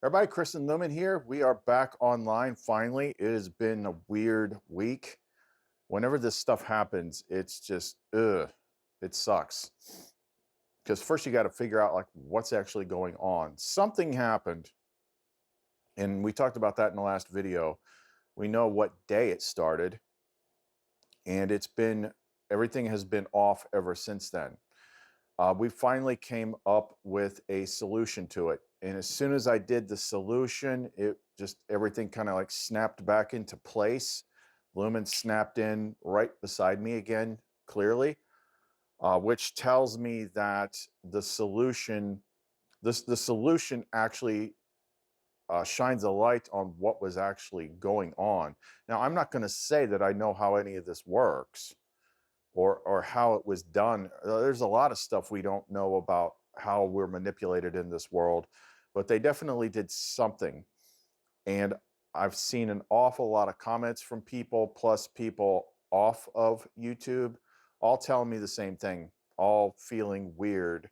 Everybody, Chris and Lumen here. We are back online finally. It has been a weird week. Whenever this stuff happens, it's just, it sucks. Because first you got to figure out like what's actually going on. Something happened, and we talked about that in the last video. We know what day it started, and everything has been off ever since then. We finally came up with a solution to it. And as soon as I did the solution, everything kind of like snapped back into place. Lumen snapped in right beside me again, clearly, which tells me that the solution actually shines a light on what was actually going on. Now, I'm not going to say that I know how any of this works or how it was done. There's a lot of stuff we don't know about how we're manipulated in this world, but they definitely did something. And I've seen an awful lot of comments from people, plus people off of YouTube, all telling me the same thing, all feeling weird,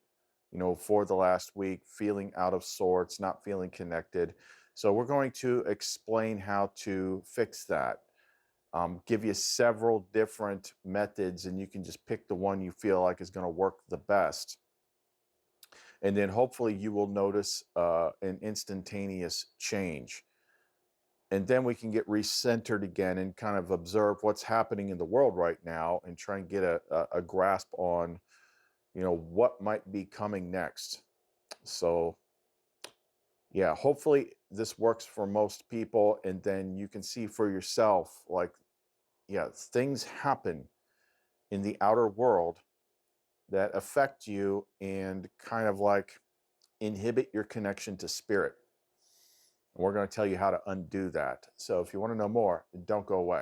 for the last week, feeling out of sorts, not feeling connected. So we're going to explain how to fix that. Give you several different methods, and you can just pick the one you feel like is going to work the best. And then hopefully you will notice an instantaneous change. And then we can get recentered again and kind of observe what's happening in the world right now and try and get a grasp on, what might be coming next. So yeah, hopefully this works for most people, and then you can see for yourself, like, yeah, things happen in the outer world that affect you and kind of like inhibit your connection to spirit. And we're going to tell you how to undo that. So if you want to know more, don't go away.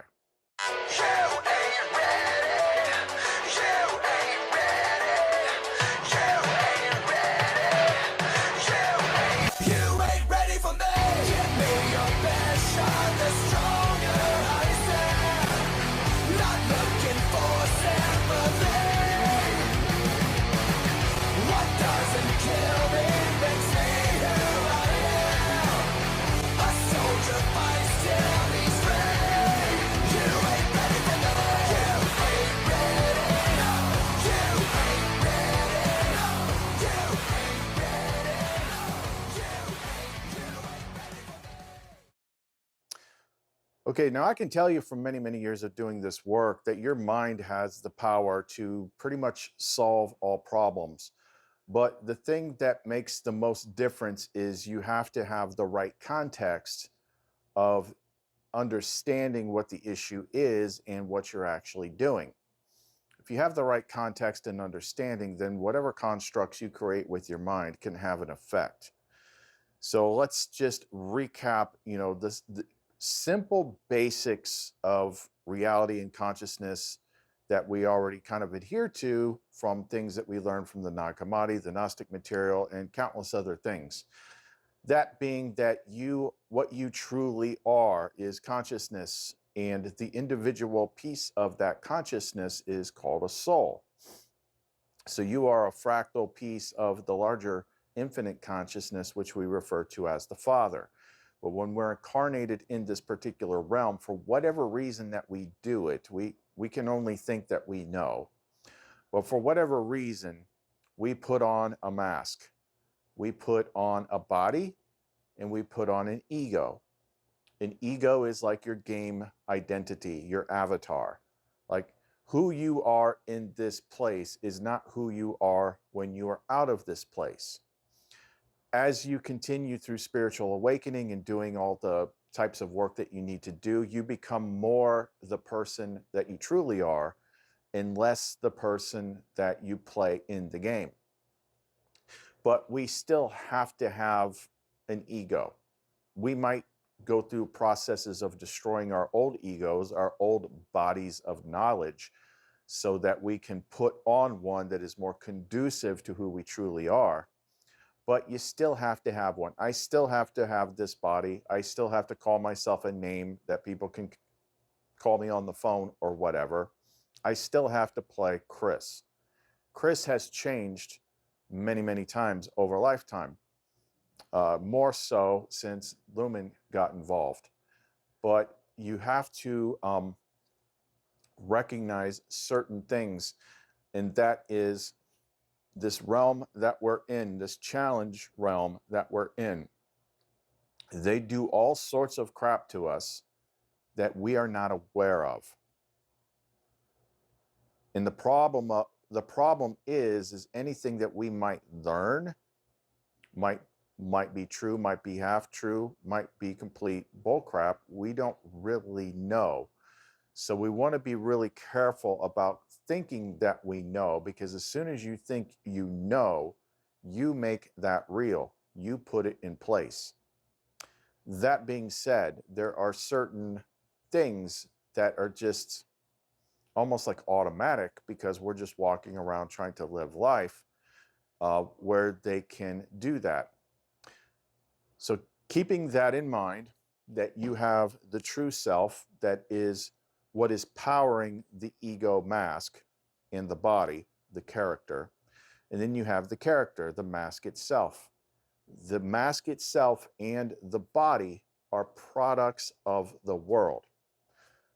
Okay, now I can tell you from many, many years of doing this work that your mind has the power to pretty much solve all problems. But the thing that makes the most difference is you have to have the right context of understanding what the issue is and what you're actually doing. If you have the right context and understanding, then whatever constructs you create with your mind can have an effect. So let's just recap, the simple basics of reality and consciousness that we already kind of adhere to from things that we learned from the Nag Hammadi, the Gnostic material, and countless other things. That being that what you truly are is consciousness, and the individual piece of that consciousness is called a soul. So you are a fractal piece of the larger infinite consciousness, which we refer to as the Father. But when we're incarnated in this particular realm, for whatever reason that we do it, we can only think that we know. But for whatever reason, we put on a mask. We put on a body, and we put on an ego. An ego is like your game identity, your avatar. Like, who you are in this place is not who you are when you are out of this place. As you continue through spiritual awakening and doing all the types of work that you need to do, you become more the person that you truly are and less the person that you play in the game. But we still have to have an ego. We might go through processes of destroying our old egos, our old bodies of knowledge, so that we can put on one that is more conducive to who we truly are. But you still have to have one. I still have to have this body. I still have to call myself a name that people can call me on the phone or whatever. I still have to play Chris. Chris has changed many, many times over a lifetime. more so since Lumen got involved. But you have to recognize certain things, and that is this realm that we're in, this challenge realm that we're in. They do all sorts of crap to us that we are not aware of. And the problem is anything that we might learn might be true, might be half true, might be complete bullcrap. We don't really know. So we want to be really careful about thinking that we know, because as soon as you think you know, you make that real. You put it in place. That being said, there are certain things that are just almost like automatic because we're just walking around trying to live life, where they can do that. So keeping that in mind, that you have the true self that is what is powering the ego mask in the body, the character. And then you have the character, the mask itself. The mask itself and the body are products of the world.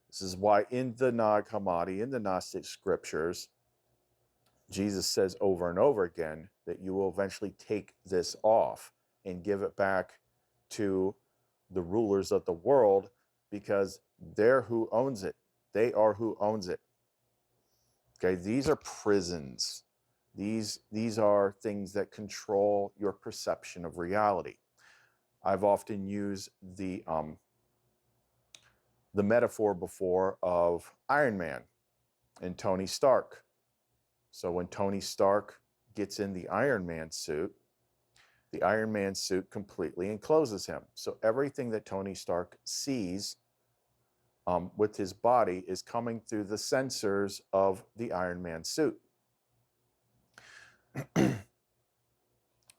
This is why in the Nag Hammadi, in the Gnostic scriptures, Jesus says over and over again that you will eventually take this off and give it back to the rulers of the world, because they're who owns it. They are who owns it. Okay, these are prisons. These are things that control your perception of reality. I've often used the metaphor before of Iron Man and Tony Stark. So when Tony Stark gets in the Iron Man suit completely encloses him. So everything that Tony Stark sees with his body is coming through the sensors of the Iron Man suit.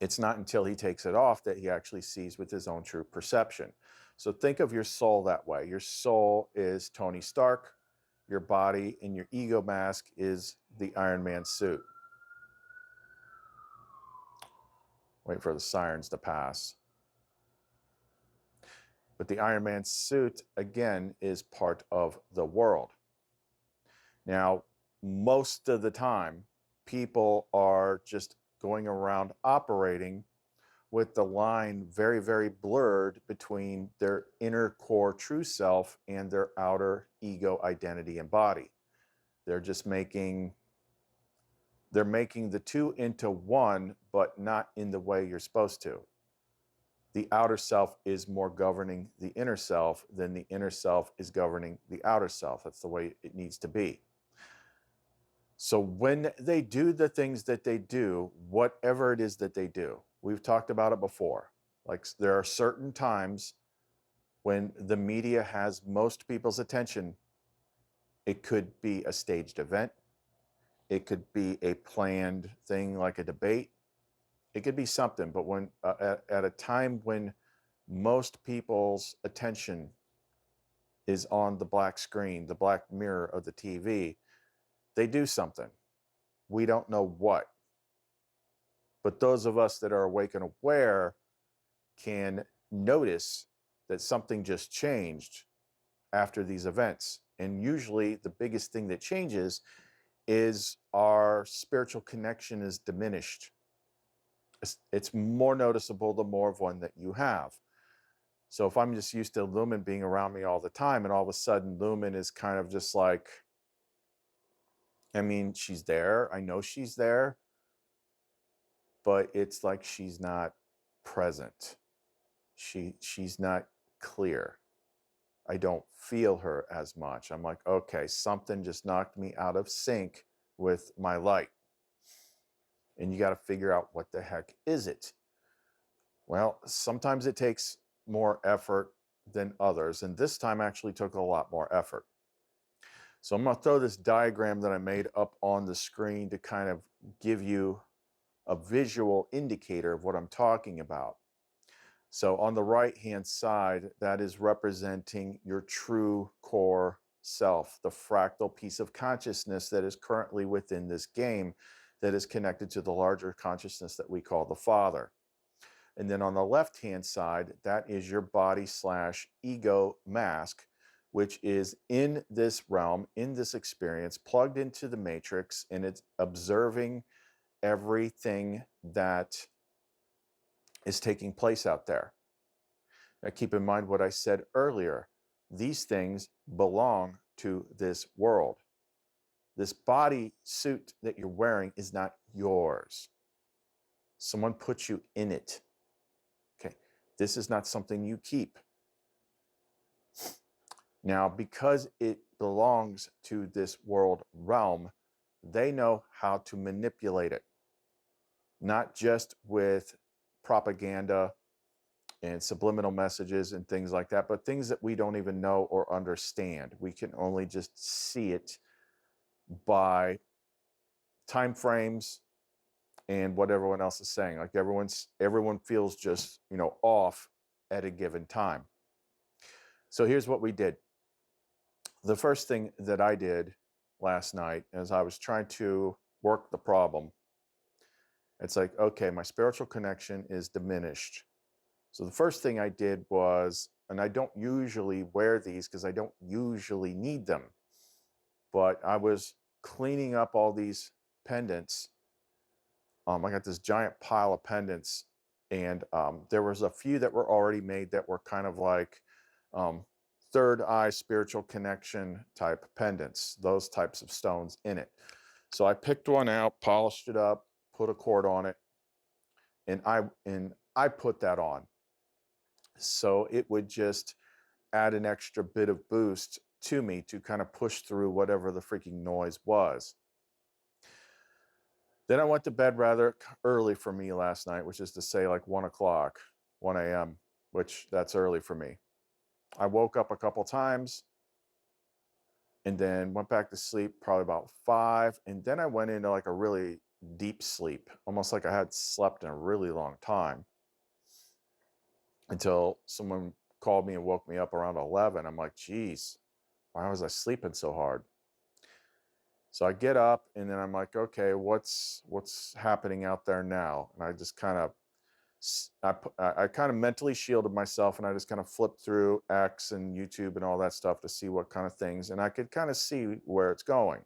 It's not until he takes it off that he actually sees with his own true perception. So think of your soul that way. Your soul is Tony Stark. Your body and your ego mask is the Iron Man suit. Wait for the sirens to pass. But the Iron Man suit, again, is part of the world. Now, most of the time, people are just going around operating with the line very, very blurred between their inner core true self and their outer ego identity and body. They're just making the two into one, but not in the way you're supposed to. The outer self is more governing the inner self than the inner self is governing the outer self. That's the way it needs to be. So when they do the things that they do, whatever it is that they do, we've talked about it before. Like, there are certain times when the media has most people's attention. It could be a staged event. It could be a planned thing like a debate. It could be something, but when at a time when most people's attention is on the black screen, the black mirror of the TV, they do something. We don't know what. But those of us that are awake and aware can notice that something just changed after these events. And usually the biggest thing that changes is our spiritual connection is diminished. It's more noticeable the more of one that you have. So if I'm just used to Lumen being around me all the time, and all of a sudden Lumen is kind of just like, I mean, she's there. I know she's there, but it's like she's not present. She's not clear. I don't feel her as much. I'm like, okay, something just knocked me out of sync with my light. And you got to figure out what the heck is it? Well, sometimes it takes more effort than others, and this time actually took a lot more effort. So I'm going to throw this diagram that I made up on the screen to kind of give you a visual indicator of what I'm talking about. So on the right-hand side, that is representing your true core self, the fractal piece of consciousness that is currently within this game that is connected to the larger consciousness that we call the Father. And then on the left-hand side, that is your body slash ego mask, which is in this realm, in this experience, plugged into the matrix, and it's observing everything that is taking place out there. Now, keep in mind what I said earlier. These things belong to this world. This body suit that you're wearing is not yours. Someone put you in it. Okay. This is not something you keep. Now, because it belongs to this world realm, they know how to manipulate it. Not just with propaganda and subliminal messages and things like that, but things that we don't even know or understand. We can only just see it by time frames and what everyone else is saying. Like everyone feels just, off at a given time. So here's what we did. The first thing that I did last night as I was trying to work the problem, it's like, okay, my spiritual connection is diminished. So the first thing I did was, and I don't usually wear these because I don't usually need them, but I was cleaning up all these pendants. I got this giant pile of pendants, and there was a few that were already made that were kind of like third eye spiritual connection type pendants, those types of stones in it. So I picked one out, polished it up, put a cord on it, and I put that on. So it would just add an extra bit of boost to me to kind of push through whatever the freaking noise was. Then I went to bed rather early for me last night, which is to say like 1 o'clock, 1 a.m., which that's early for me. I woke up a couple times and then went back to sleep probably about 5. And then I went into like a really deep sleep, almost like I had slept in a really long time, until someone called me and woke me up around 11. I'm like, geez, why was I sleeping so hard? So I get up and then I'm like, okay, what's happening out there now? And I just kind of, I kind of mentally shielded myself, and I just kind of flipped through X and YouTube and all that stuff to see what kind of things, and I could kind of see where it's going.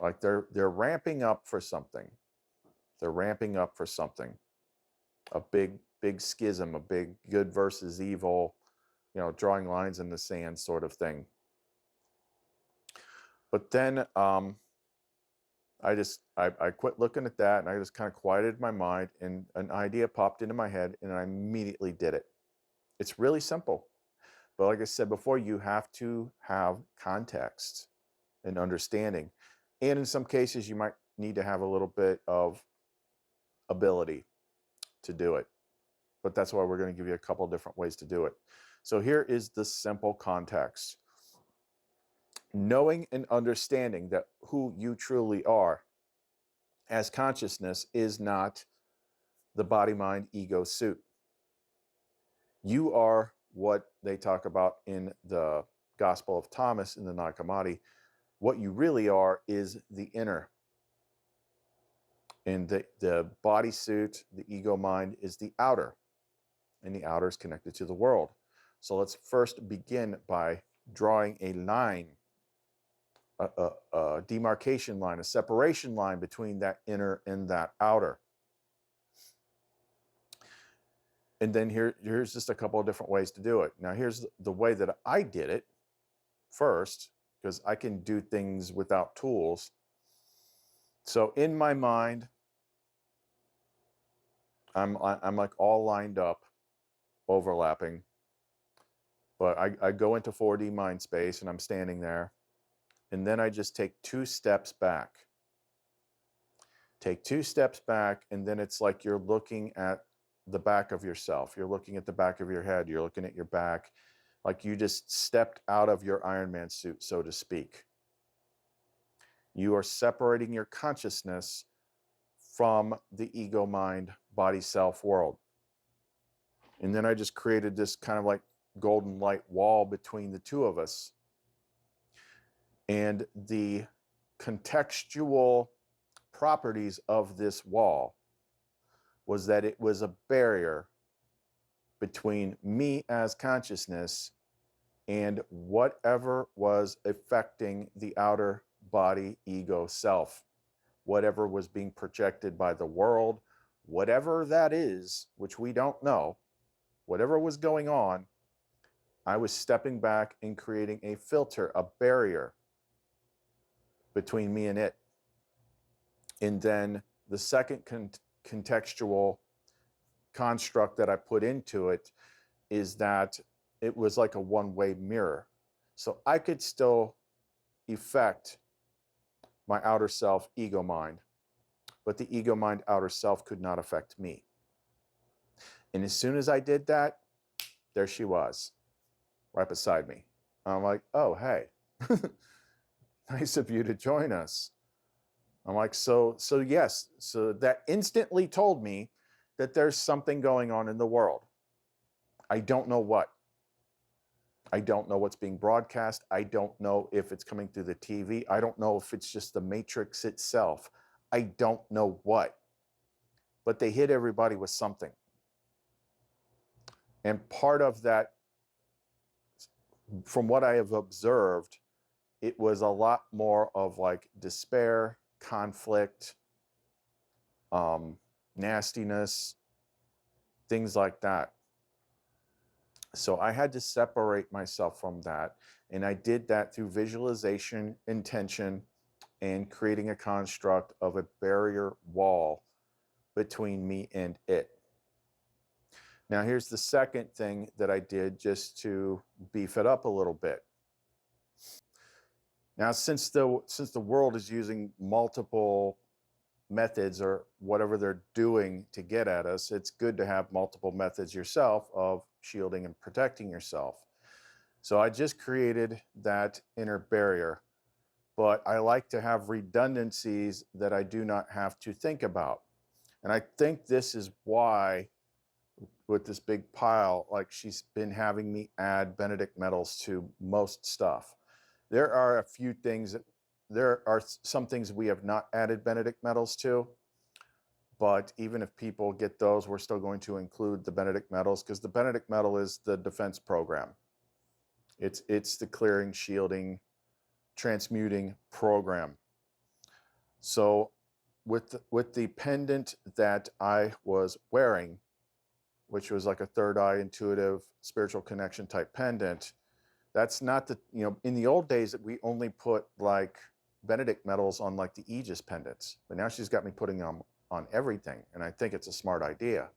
Like they're ramping up for something. They're ramping up for something. A big schism, a big good versus evil, drawing lines in the sand sort of thing. But then I quit looking at that, and I just kind of quieted my mind, and an idea popped into my head, and I immediately did it. It's really simple. But like I said before, you have to have context and understanding. And in some cases, you might need to have a little bit of ability to do it. But that's why we're going to give you a couple of different ways to do it. So here is the simple context. Knowing and understanding that who you truly are as consciousness is not the body, mind, ego suit. You are what they talk about in the Gospel of Thomas in the Nag Hammadi. What you really are is the inner. And the body suit, the ego mind, is the outer. And the outer is connected to the world. So let's first begin by drawing a line, a demarcation line, a separation line between that inner and that outer. And then here's just a couple of different ways to do it. Now, here's the way that I did it first, because I can do things without tools. So in my mind, I'm like all lined up, overlapping. But I go into 4D mind space, and I'm standing there. And then I just take 2 steps back. Take 2 steps back, and then it's like you're looking at the back of yourself. You're looking at the back of your head. You're looking at your back, like you just stepped out of your Iron Man suit, so to speak. You are separating your consciousness from the ego, mind, body, self world. And then I just created this kind of like golden light wall between the two of us. And the contextual properties of this wall, was that it was a barrier between me as consciousness and whatever was affecting the outer body ego self, whatever was being projected by the world, whatever that is, which we don't know, whatever was going on. I was stepping back and creating a filter, a barrier between me and it. And then the second contextual construct that I put into it is that it was like a one-way mirror. So I could still affect my outer self, ego mind, but the ego mind, outer self could not affect me. And as soon as I did that, there she was, right beside me. I'm like, oh, hey, nice of you to join us. I'm like, so yes. So that instantly told me that there's something going on in the world. I don't know what. I don't know what's being broadcast. I don't know if it's coming through the TV. I don't know if it's just the matrix itself. I don't know what. But they hit everybody with something. And part of that, from what I have observed, it was a lot more of like despair, conflict, nastiness, things like that. So I had to separate myself from that. And I did that through visualization, intention, and creating a construct of a barrier wall between me and it. Now, here's the second thing that I did just to beef it up a little bit. Now, since the world is using multiple methods or whatever they're doing to get at us, it's good to have multiple methods yourself of shielding and protecting yourself. So I just created that inner barrier, but I like to have redundancies that I do not have to think about. And I think this is why with this big pile, like she's been having me add Benedict Metals to most stuff. There are a few things that there are some things we have not added Benedict Metals to, but even if people get those, we're still going to include the Benedict Metals because the Benedict Metal is the defense program. It's the clearing, shielding, transmuting program. So with the pendant that I was wearing, which was like a third eye intuitive spiritual connection type pendant, that's not the, in the old days that we only put like Benedict Metals on like the Aegis pendants, but now she's got me putting them on everything. And I think it's a smart idea.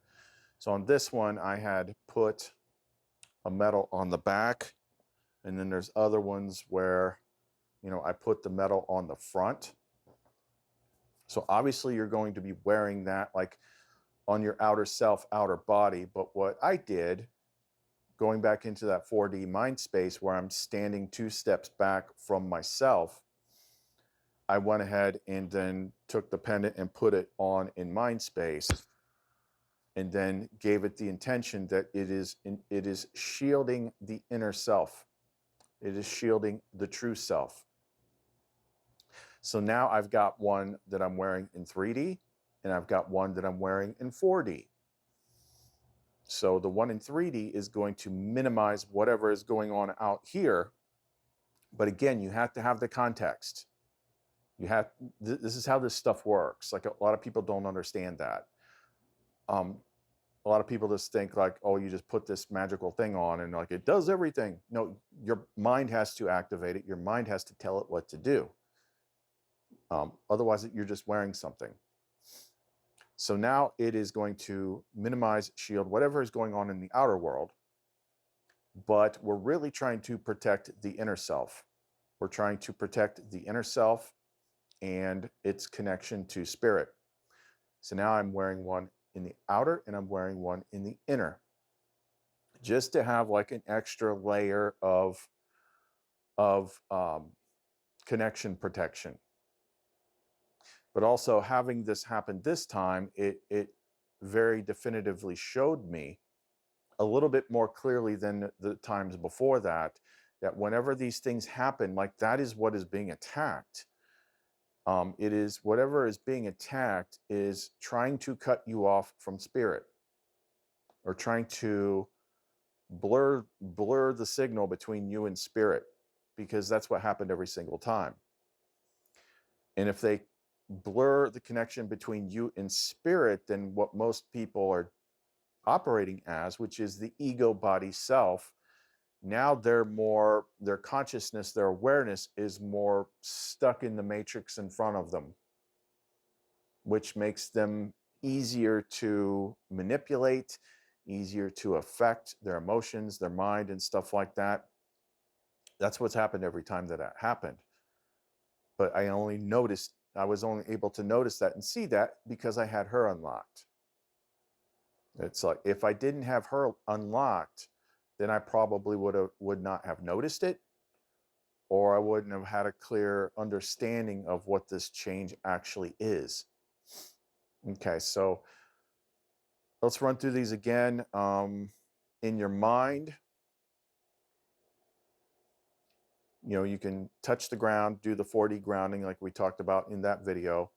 So on this one, I had put a metal on the back, and then there's other ones where, I put the metal on the front. So obviously you're going to be wearing that like on your outer self, outer body. But what I did, going back into that 4D mind space where I'm standing 2 steps back from myself, I went ahead and then took the pendant and put it on in mind space, and then gave it the intention that it is shielding the inner self. It is shielding the true self. So now I've got one that I'm wearing in 3D, and I've got one that I'm wearing in 4D. So the one in 3D is going to minimize whatever is going on out here. But again, you have to have the context. This is how this stuff works. Like a lot of people don't understand that. A lot of people just think like, oh, you just put this magical thing on and like it does everything. No, your mind has to activate it. Your mind has to tell it what to do. Otherwise, you're just wearing something. So now it is going to minimize, shield whatever is going on in the outer world, but we're really trying to protect the inner self. We're trying to protect the inner self and its connection to spirit. So now I'm wearing one in the outer and I'm wearing one in the inner, just to have like an extra layer of connection protection. But also having this happen this time, it very definitively showed me a little bit more clearly than the times before that whenever these things happen, like that is what is being attacked. It is whatever is being attacked is trying to cut you off from spirit, or trying to blur the signal between you and spirit, because that's what happened every single time. And if they blur the connection between you and spirit, then what most people are operating as, which is the ego body self, now their consciousness, their awareness is more stuck in the matrix in front of them, which makes them easier to manipulate, easier to affect their emotions, their mind, and stuff like that. That's what's happened every time that happened. But I was only able to notice that and see that because I had her unlocked. It's like, if I didn't have her unlocked, then I probably would not have noticed it, or I wouldn't have had a clear understanding of what this change actually is. Okay, so let's run through these again. In your mind, you can touch the ground, do the 4D grounding like we talked about in that video.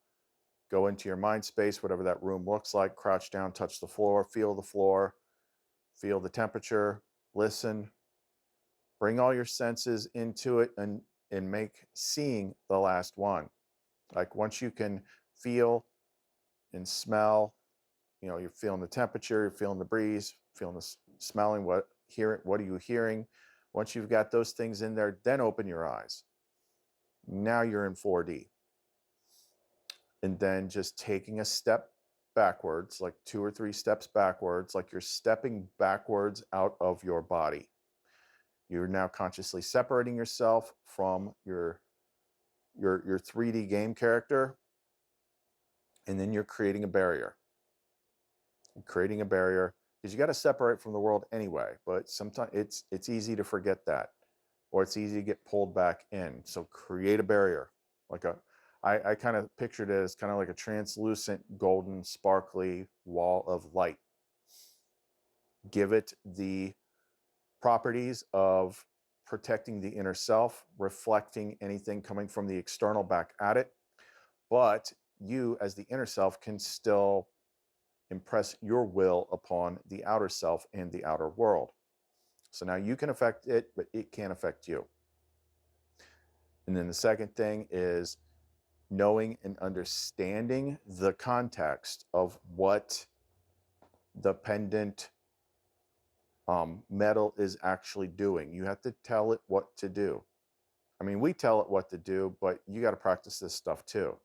Go into your mind space, whatever that room looks like, crouch down, touch the floor, feel the temperature, listen, bring all your senses into it, and make seeing the last one. Like, once you can feel and smell, you're feeling the temperature, you're feeling the breeze, feeling the smelling, what are you hearing? Once you've got those things in there, then open your eyes. Now you're in 4D. And then just taking a step backwards, like 2 or 3 steps backwards, like you're stepping backwards out of your body. You're now consciously separating yourself from your 3D game character, and then you're creating a barrier. Because you got to separate from the world anyway, but sometimes it's easy to forget that, or it's easy to get pulled back in. So create a barrier. I kind of pictured it as kind of like a translucent, golden, sparkly wall of light. Give it the properties of protecting the inner self, reflecting anything coming from the external back at it. But you, as the inner self, can still impress your will upon the outer self and the outer world. So now you can affect it, but it can't affect you. And then the second thing is knowing and understanding the context of what the pendant metal is actually doing. You have to tell it what to do. I mean, we tell it what to do, but you got to practice this stuff too.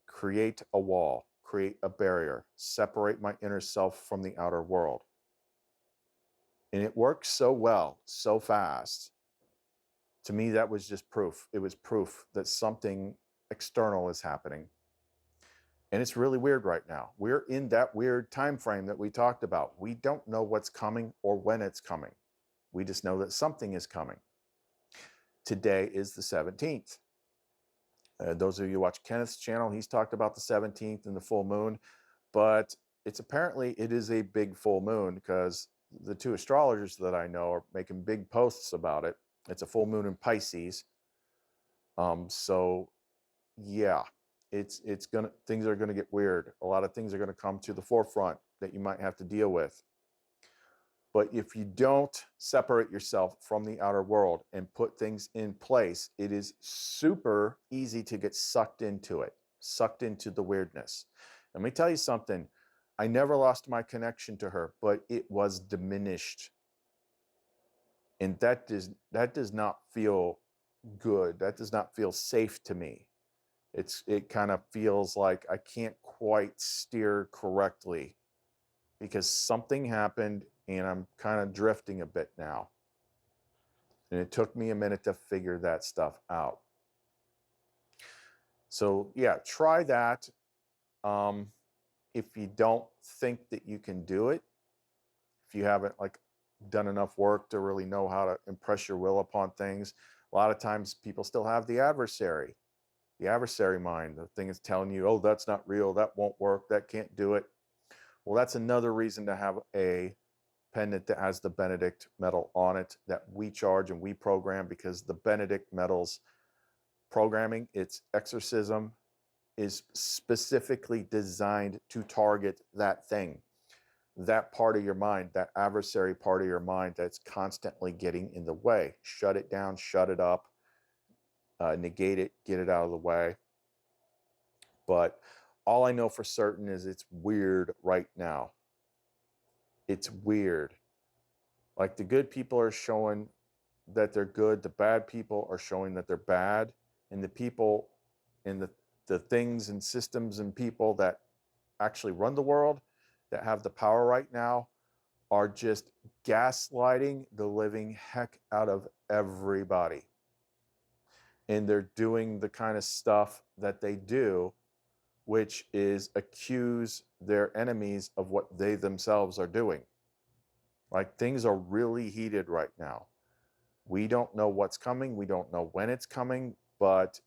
Create a wall, create a barrier, separate my inner self from the outer world. And it works so well, so fast. To me, that was just proof. It was proof that something external is happening. And it's really weird right now. We're in that weird time frame that we talked about. We don't know what's coming or when it's coming. We just know that something is coming. Today is the 17th. Those of you who watch Kenneth's channel, he's talked about the 17th and the full moon, but it is a big full moon, because the 2 astrologers that I know are making big posts about it. It's a full moon in Pisces. So yeah, things are gonna get weird. A lot of things are gonna come to the forefront that you might have to deal with. But if you don't separate yourself from the outer world and put things in place, it is super easy to get sucked into the weirdness. Let me tell you something. I never lost my connection to her, but it was diminished. And that does not feel good. That does not feel safe to me. It kind of feels like I can't quite steer correctly, because something happened and I'm kind of drifting a bit now. And it took me a minute to figure that stuff out. So yeah, try that. If you don't think that you can do it, if you haven't done enough work to really know how to impress your will upon things, a lot of times people still have the adversary mind. The thing is telling you, oh, that's not real, that won't work, that can't do it. Well, that's another reason to have a pendant that has the Benedict metal on it that we charge and we program, because the Benedict metals programming, its exorcism is specifically designed to target that thing, that part of your mind, that adversary part of your mind that's constantly getting in the way. Shut it down, shut it up, negate it, get it out of the way. But all I know for certain is it's weird right now. It's weird. Like the good people are showing that they're good, the bad people are showing that they're bad, and the people and the things and systems and people that actually run the world, that have the power right now, are just gaslighting the living heck out of everybody. And they're doing the kind of stuff that they do, which is accuse their enemies of what they themselves are doing. Like things are really heated right now. We don't know what's coming. We don't know when it's coming, but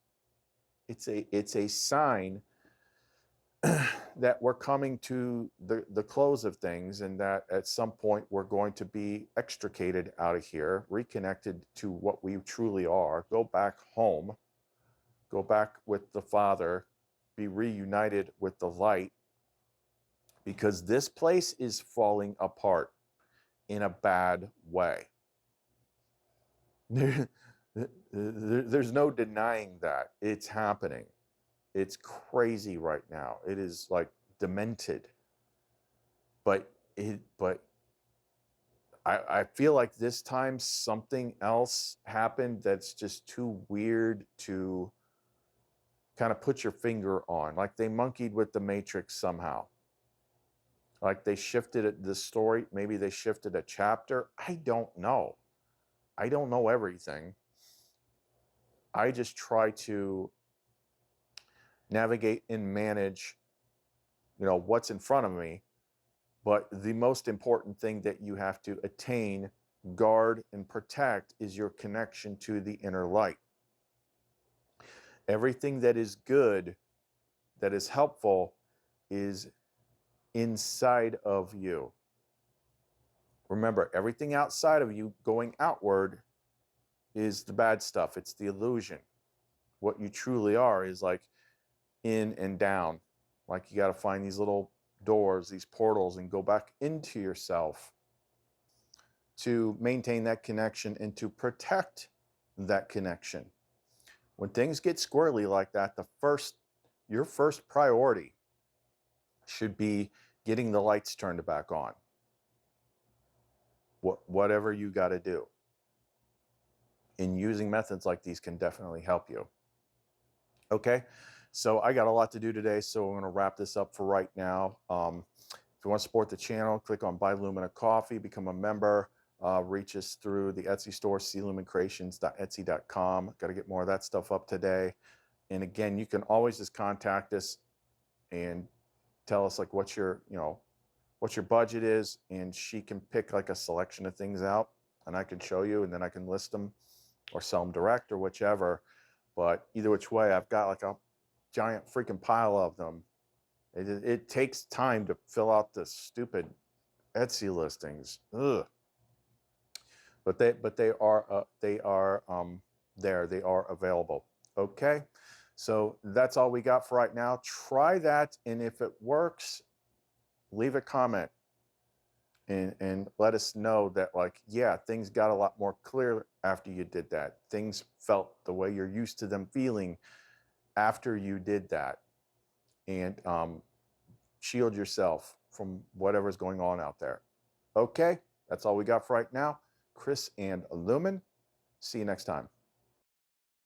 it's a sign that we're coming to the close of things, and that at some point we're going to be extricated out of here, reconnected to what we truly are, go back home, go back with the Father, be reunited with the light, because this place is falling apart in a bad way. There's no denying that. It's happening. It's crazy right now. It is like demented. But I feel like this time something else happened that's just too weird to kind of put your finger on. Like they monkeyed with the Matrix somehow. Like they shifted the story. Maybe they shifted a chapter. I don't know. I don't know everything. I just try to navigate and manage, what's in front of me. But the most important thing that you have to attain, guard, and protect is your connection to the inner light. Everything that is good, that is helpful, is inside of you. Remember, everything outside of you going outward is the bad stuff. It's the illusion. What you truly are is like in and down. Like you got to find these little doors, these portals, and go back into yourself to maintain that connection and to protect that connection. When things get squirrely like that, your first priority should be getting the lights turned back on. Whatever you got to do. And using methods like these can definitely help you. Okay, so I got a lot to do today, so I'm going to wrap this up for right now. If you want to support the channel, click on Buy Lumina Coffee, become a member, reach us through the Etsy store, clumencreations.etsy.com. Got to get more of that stuff up today. And again, you can always just contact us and tell us like what your budget is, and she can pick like a selection of things out, and I can show you, and then I can list them or sell them direct or whichever. But either which way, I've got like a giant freaking pile of them. It takes time to fill out the stupid Etsy listings. Ugh. But they are there. They are available. Okay, so that's all we got for right now. Try that, and if it works, leave a comment and let us know that, like, yeah, things got a lot more clear after you did that. Things felt the way you're used to them feeling after you did that. And shield yourself from whatever's going on out there. Okay, that's all we got for right now. Chris and Lumen. See you next time.